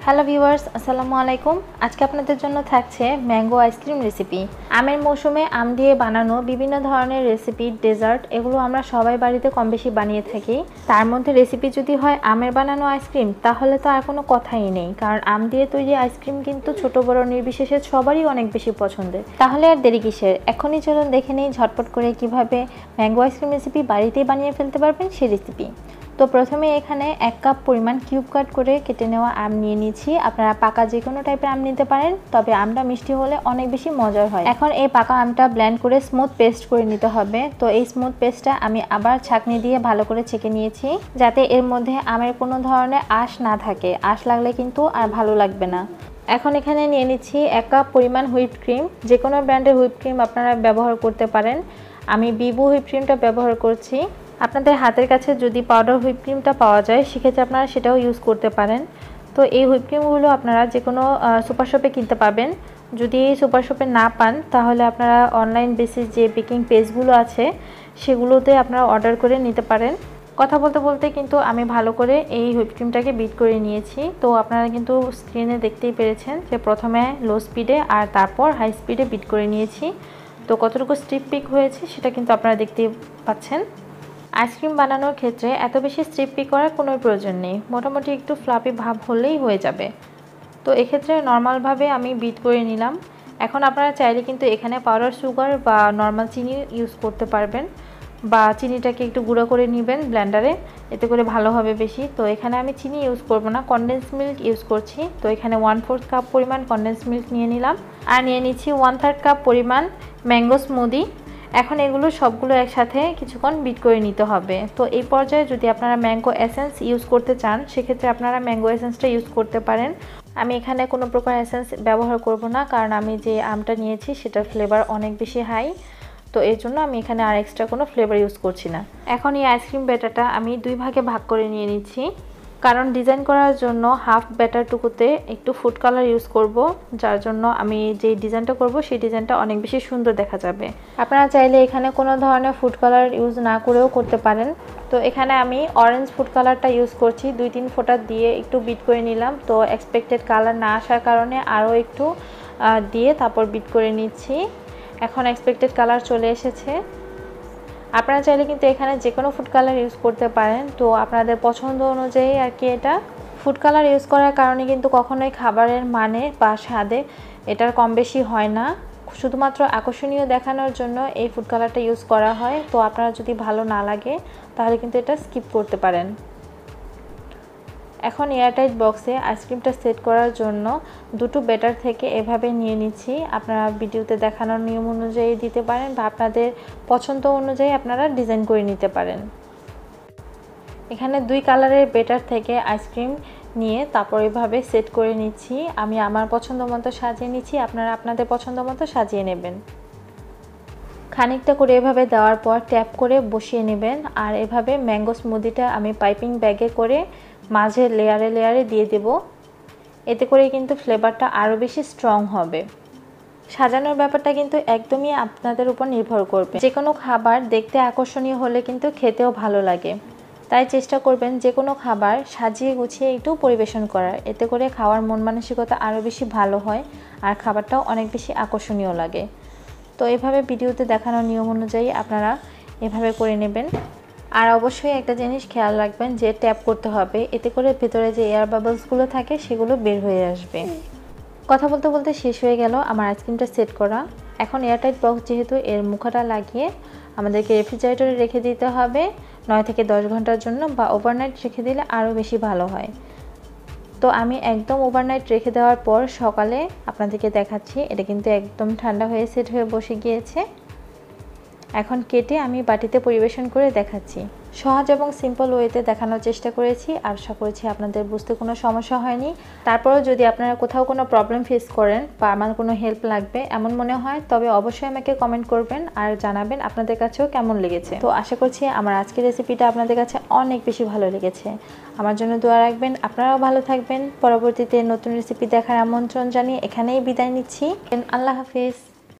Hello viewers, আসসালামু আলাইকুম। আজকে আপনাদের জন্য থাকছে ম্যাঙ্গো আইসক্রিম রেসিপি। আমের মৌসুমে আম দিয়ে বানানো বিভিন্ন ধরনের রেসিপি, ডেজার্ট এগুলো আমরা সবাই বাড়িতে কম বেশি বানিয়ে থাকি। তার মধ্যে রেসিপি যদি হয় আমের বানানো আইসক্রিম, তাহলে তো আর কোনো কথাই নেই, কারণ আম দিয়ে তৈরি আইসক্রিম কিন্তু ছোট বড় নির্বিশেষে সবারই অনেক বেশি পছন্দের। তাহলে আর দেরি কিসের, এখনই চলুন দেখে নিই ঝটপট করে কিভাবে ম্যাঙ্গো আইসক্রিম রেসিপি বাড়িতেই বানিয়ে ফেলতে পারবেন সেই রেসিপি। তো প্রথমে এখানে 1 কাপ পরিমাণ কিউব কাট করে কেটে নেওয়া আম নিয়ে নিয়েছি। আপনারা পাকা যে কোনো টাইপের আম নিতে পারেন, তবে আমটা মিষ্টি হলে অনেক বেশি মজার হয়। এখন এই পাকা আমটা ব্লেন্ড করে স্মুথ পেস্ট করে নিতে হবে। তো এই স্মুথ পেস্টটা আমি আবার ছাঁকনি দিয়ে ভালো করে ছেঁকে নিয়েছি, যাতে এর মধ্যে আমের কোনো ধরনের আঁশ না থাকে। আঁশ লাগলে কিন্তু আর ভালো লাগবে না। এখন এখানে নিয়ে নিচ্ছি 1 কাপ পরিমাণ হুইপ ক্রিম। যে কোনো ব্র্যান্ডের হুইপ ক্রিম আপনারা ব্যবহার করতে পারেন। আমি বিবু হুইপ ক্রিমটা ব্যবহার করছি। আপনাদের হাতের কাছে যদি পাউডার হুইপ ক্রিমটা পাওয়া যায়, সেক্ষেত্রে আপনারা সেটাও ইউজ করতে পারেন। তো এই হুইপ ক্রিমগুলো আপনারা যে কোনো সুপার শপে কিনতে পাবেন। যদি এই সুপার শপে না পান, তাহলে আপনারা অনলাইন বেসিস যে বেকিং পেজগুলো আছে সেগুলোতে আপনারা অর্ডার করে নিতে পারেন। কথা বলতে বলতে কিন্তু আমি ভালো করে এই হুইপ ক্রিমটাকে বিট করে নিয়েছি। তো আপনারা কিন্তু স্ক্রিনে দেখতেই পেরেছেন যে প্রথমে লো স্পিডে আর তারপর হাই স্পিডে বিট করে নিয়েছি। তো কতটুকু স্টিপ পিক হয়েছে সেটা কিন্তু আপনারা দেখতেই পাচ্ছেন। আইসক্রিম বানানোর ক্ষেত্রে এত বেশি স্ট্রিপি করার কোনো প্রয়োজন নেই, মোটামুটি একটু ফ্লাপি ভাব হলেই হয়ে যাবে। তো এক্ষেত্রে নর্মালভাবে আমি বিট করে নিলাম। এখন আপনারা চাইলে কিন্তু এখানে পাউডার সুগার বা নর্মাল চিনি ইউজ করতে পারবেন, বা চিনিটাকে একটু গুঁড়ো করে নেবেন ব্লেন্ডারে, এতে করে ভালো হবে বেশি। তো এখানে আমি চিনি ইউজ করব না, কনডেন্স মিল্ক ইউজ করছি। তো এখানে 1/4 কাপ পরিমাণ কনডেন্স মিল্ক নিয়ে নিলাম, আর নিয়ে নিচ্ছি 1/3 কাপ পরিমাণ ম্যাঙ্গো স্মুদি। এখন এগুলো সবগুলো একসাথে কিছুক্ষণ বিট করে নিতে হবে। তো এই পর্যায়ে যদি আপনারা ম্যাঙ্গো এসেন্স ইউজ করতে চান, সেক্ষেত্রে আপনারা ম্যাঙ্গো এসেন্সটা ইউজ করতে পারেন। আমি এখানে কোনো প্রকার এসেন্স ব্যবহার করব না, কারণ আমি যে আমটা নিয়েছি সেটার ফ্লেভার অনেক বেশি হাই। তো এর জন্য আমি এখানে আর এক্সট্রা কোনো ফ্লেভার ইউজ করছি না। এখন এই আইসক্রিম ব্যাটারটা আমি 2 ভাগে ভাগ করে নিয়ে নিচ্ছি, কারণ ডিজাইন করার জন্য হাফ ব্যাটারটুকুতে একটু ফুড কালার ইউজ করব, যার জন্য আমি যে ডিজাইনটা করব সেই ডিজাইনটা অনেক বেশি সুন্দর দেখা যাবে। আপনারা চাইলে এখানে কোনো ধরনের ফুড কালার ইউজ না করেও করতে পারেন। তো এখানে আমি অরেঞ্জ ফুড কালারটা ইউজ করছি, 2-3 ফোঁটা দিয়ে একটু বিট করে নিলাম। তো এক্সপেক্টেড কালার না আসার কারণে আরও একটু দিয়ে তারপর বিট করে নিচ্ছি। এখন এক্সপেক্টেড কালার চলে এসেছে। আপনারা চাইলে কিন্তু এখানে যে কোনো ফুড কালার ইউজ করতে পারেন, তো আপনাদের পছন্দ অনুযায়ী আর কি। এটা ফুড কালার ইউজ করার কারণে কিন্তু কখনোই খাবারের মানে বা স্বাদে এটার কম বেশি হয় না, শুধুমাত্র আকর্ষণীয় দেখানোর জন্য এই ফুড কালারটা ইউজ করা হয়। তো আপনারা যদি ভালো না লাগে তাহলে কিন্তু এটা স্কিপ করতে পারেন। এখন এয়ারটাইট বক্সে আইসক্রিমটা সেট করার জন্য দুটো ব্যাটার থেকে এভাবে নিয়ে নিচ্ছি। আপনারা ভিডিওতে দেখানোর নিয়ম অনুযায়ী দিতে পারেন, বা আপনাদের পছন্দ অনুযায়ী আপনারা ডিজাইন করে নিতে পারেন। এখানে 2 কালারের ব্যাটার থেকে আইসক্রিম নিয়ে তারপর এভাবে সেট করে নিচ্ছি। আমি আমার পছন্দ মতো সাজিয়ে নিচ্ছি, আপনারা আপনাদের পছন্দ মতো সাজিয়ে নেবেন। খানিকটা করে এভাবে দেওয়ার পর ট্যাপ করে বসিয়ে নেবেন। আর এভাবে ম্যাঙ্গো স্মুদিটা আমি পাইপিং ব্যাগে করে মাঝে লেয়ারে লেয়ারে দিয়ে দেব, এতে করে কিন্তু ফ্লেভারটা আরও বেশি স্ট্রং হবে। সাজানোর ব্যাপারটা কিন্তু একদমই আপনাদের উপর নির্ভর করবে। যে কোনো খাবার দেখতে আকর্ষণীয় হলে কিন্তু খেতেও ভালো লাগে, তাই চেষ্টা করবেন যে কোনো খাবার সাজিয়ে গুছিয়ে একটু পরিবেশন করার, এতে করে খাওয়ার মন মানসিকতা আরও বেশি ভালো হয় আর খাবারটাও অনেক বেশি আকর্ষণীয় লাগে। তো এভাবে ভিডিওতে দেখানোর নিয়ম অনুযায়ী আপনারা এভাবে করে নেবেন। আর অবশ্যই একটা জিনিস খেয়াল রাখবেন যে ট্যাপ করতে হবে, এতে করে ভেতরে যে এয়ার বাবলসগুলো থাকে সেগুলো বের হয়ে আসবে। কথা বলতে বলতে শেষ হয়ে গেল আমার আইসক্রিমটা সেট করা। এখন এয়ারটাইট বক্স যেহেতু, এর মুখাটা লাগিয়ে আমাদেরকে রেফ্রিজারেটরে রেখে দিতে হবে 9 থেকে 10 ঘন্টার জন্য, বা ওভারনাইট রেখে দিলে আরও বেশি ভালো হয়। তো আমি একদম ওভারনাইট রেখে দেওয়ার পর সকালে আপনাদেরকে দেখাচ্ছি, এটা কিন্তু একদম ঠান্ডা হয়ে সেট হয়ে বসে গিয়েছে। এখন কেটে আমি বাটিতে পরিবেশন করে দেখাচ্ছি। সহজ এবং সিম্পল ওয়েতে দেখানোর চেষ্টা করেছি, আর আশা করছি আপনাদের বুঝতে কোনো সমস্যা হয়নি। তারপরেও যদি আপনারা কোথাও কোনো প্রবলেম ফেস করেন বা আমার কোনো হেল্প লাগবে এমন মনে হয়, তবে অবশ্যই আমাকে কমেন্ট করবেন আর জানাবেন আপনাদের কাছেও কেমন লেগেছে। তো আশা করছি আমার আজকের রেসিপিটা আপনাদের কাছে অনেক বেশি ভালো লেগেছে। আমার জন্য দোয়া রাখবেন, আপনারাও ভালো থাকবেন। পরবর্তীতে নতুন রেসিপি দেখার আমন্ত্রণ জানিয়ে এখানেই বিদায় নিচ্ছি। আল্লাহ হাফিজ।